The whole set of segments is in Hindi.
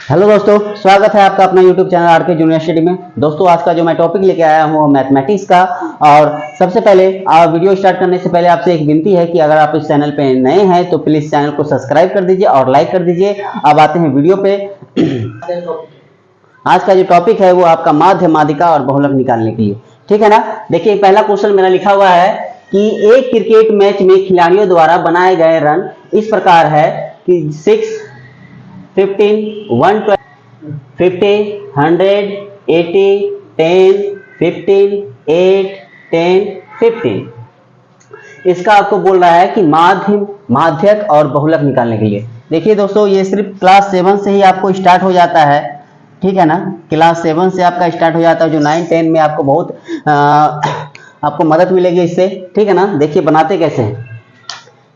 हेलो दोस्तों, स्वागत है आपका अपना YouTube channel RK junior study में। दोस्तों, आज का जो मैं टॉपिक लेके आया हूँ मैथमेटिक्स का। और सबसे पहले वीडियो स्टार्ट करने से पहले आपसे एक विनती है कि अगर आप इस चैनल पे नए हैं तो प्लीज चैनल को सब्सक्राइब कर दीजिए और लाइक कर दीजिए। अब आते हैं वीडियो पे। आज का जो टॉपिक है वो आपका माध्य, माध्यिका और बहुलक निकालने के लिए, ठीक है ना। देखिए, पहला क्वेश्चन मेरा लिखा हुआ है कि एक क्रिकेट मैच में खिलाड़ियों द्वारा बनाए गए रन इस प्रकार है कि 6, 15, 120, 50, 100, 80, 10, 15, 8, 10, 15। इसका आपको बोल रहा है कि माध्य, माध्यक और बहुलक निकालने के लिए। देखिए दोस्तों, ये सिर्फ क्लास 7 से ही आपको स्टार्ट हो जाता है, ठीक है ना। क्लास 7 से आपका स्टार्ट हो जाता है, जो 9, 10 में आपको बहुत आपको मदद मिलेगी इससे, ठीक है ना। देखिए बनाते कैसे हैं।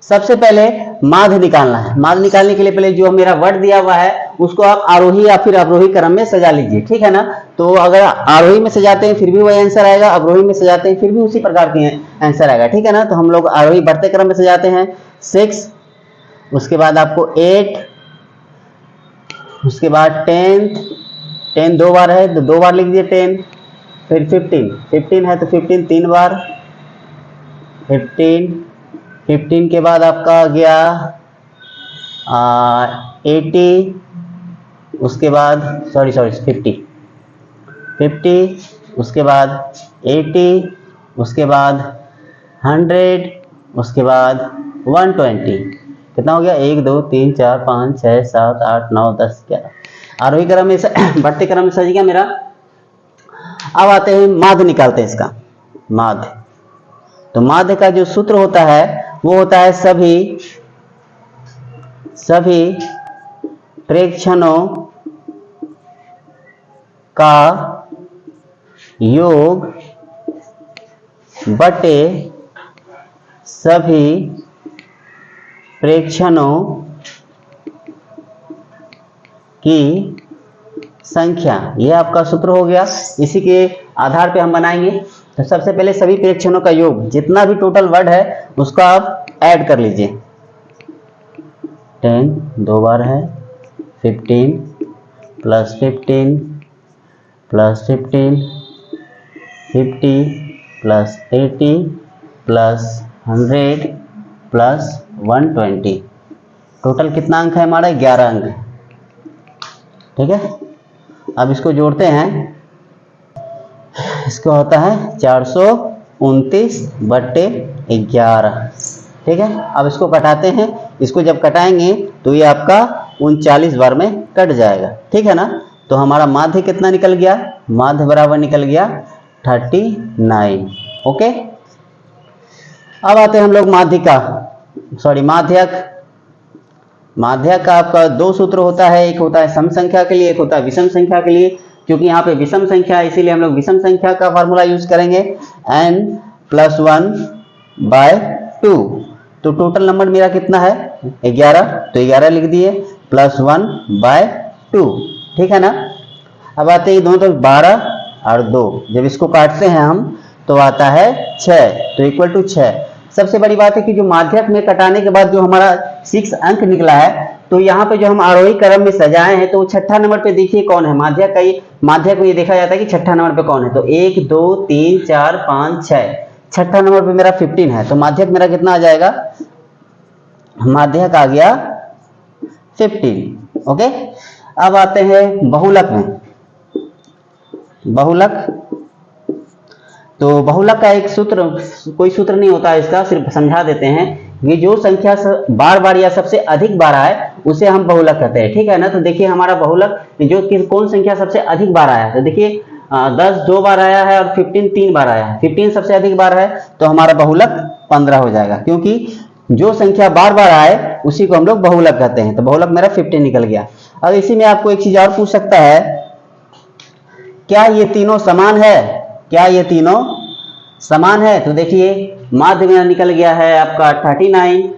सबसे पहले माध्य निकालना है। माध्य निकालने के लिए पहले जो मेरा वर्ड दिया हुआ है उसको आप आरोही या फिर अवरोही क्रम में सजा लीजिए, ठीक है ना। तो अगर आरोही में सजाते हैं फिर भी वही आंसर आएगा, अवरोही में सजाते हैं फिर भी उसी प्रकार के आंसर आएगा, ठीक है ना। तो हम लोग आरोही बढ़ते क्रम में सजाते हैं। 6, उसके बाद आपको 8, उसके बाद 10 दो बार है तो 2 बार लिख दिए 10। फिर 15 है तो 15 3 बार, 15 के बाद आपका आ गया 80, उसके बाद 50, उसके बाद 80, उसके बाद 100, उसके बाद 120। कितना हो गया? 1 2 3 4 5 6 7 8 9 10 11। आरोही क्रम में बढ़ते क्रम में सज गया मेरा। अब आते हैं माध्य निकालते हैं इसका। माध्य, तो माध्य का जो सूत्र होता है वो होता है सभी प्रेक्षणों का योग बटे सभी प्रेक्षणों की संख्या। यह आपका सूत्र हो गया। इसी के आधार पे हम बनाएंगे। तो सबसे पहले सभी प्रेक्षणों का योग, जितना भी टोटल वर्ड है उसका आप ऐड कर लीजिए। 10 दो बार है, 15 plus 15 plus 15, 50 plus 80 plus 100 plus 120। Total कितना अंक है हमारा? 11 अंक, ठीक है। अब इसको जोड़ते हैं। इसको होता है 429/11, ठीक है। अब इसको कटाते हैं। इसको जब कटाएंगे तो ये आपका 39 बार में कट जाएगा, ठीक है ना। तो हमारा माध्य कितना निकल गया? माध्य बराबर निकल गया 39। ओके। अब आते हैं हम लोग माध्यिका, माध्यक। माध्यक का आपका 2 सूत्र होता है, एक होता है सम संख्या के लिए, एक होता है विषम संख्या के लिए। क्योंकि यहाँ पे विषम संख्या है इसीलिए हम लोग विषम संख्या का फार्मूला यूज करेंगे, n+1/2। तो टोटल नंबर मेरा कितना है? 11, तो 11 लिख दिए, +1/2, ठीक है ना। अब आते हैं दोनों तरफ 12 और 2, जब इसको काटते हैं हम तो आता है 6, तो इक्वल टू 6। सबसे बड़ी बात है कि जो माध्यक में कटाने के बाद जो हमारा 6 अंक निकला है, तो यहाँ पे जो हम आरोही क्रम में सजाए हैं तो छठा नंबर पे देखिए कौन है माध्यक का। माध्यक में ये देखा जाता है कि छठा नंबर पे कौन है। तो 1 2 3 4 5 6, छठा नंबर पे मेरा 15 है। तो माध्यक मेरा कितना आ जाएगा? माध्यक आ गया 15। ओके। अब आते हैं बहुलक में। बहुलक, तो बहुलक का एक सूत्र, कोई सूत्र नहीं होता है इसका, सिर्फ समझा देते हैं। ये जो संख्या बार बार या सबसे अधिक बार आए उसे हम बहुलक कहते हैं, ठीक है ना। तो देखिए हमारा बहुलक जो कौन संख्या सबसे अधिक बार आया है, तो देखिए 10 2 बार आया है और 15 3 बार आया है। 15 सबसे अधिक बार है तो हमारा बहुलक 15 हो जाएगा, क्योंकि जो संख्या बार बार आए उसी को हम लोग बहुलक कहते हैं। तो बहुलक मेरा 15 निकल गया। अब इसी में आपको एक चीज और पूछ सकता है, क्या ये तीनों समान है? क्या ये तीनों समान है? तो देखिए माध्य मेरा निकल गया है आपका 39,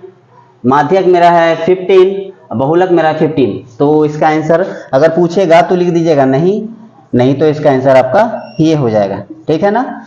माध्यक मेरा है 15, बहुलक मेरा 15। तो इसका आंसर अगर पूछेगा तो लिख दीजिएगा नहीं, तो इसका आंसर आपका ये हो जाएगा, ठीक है ना।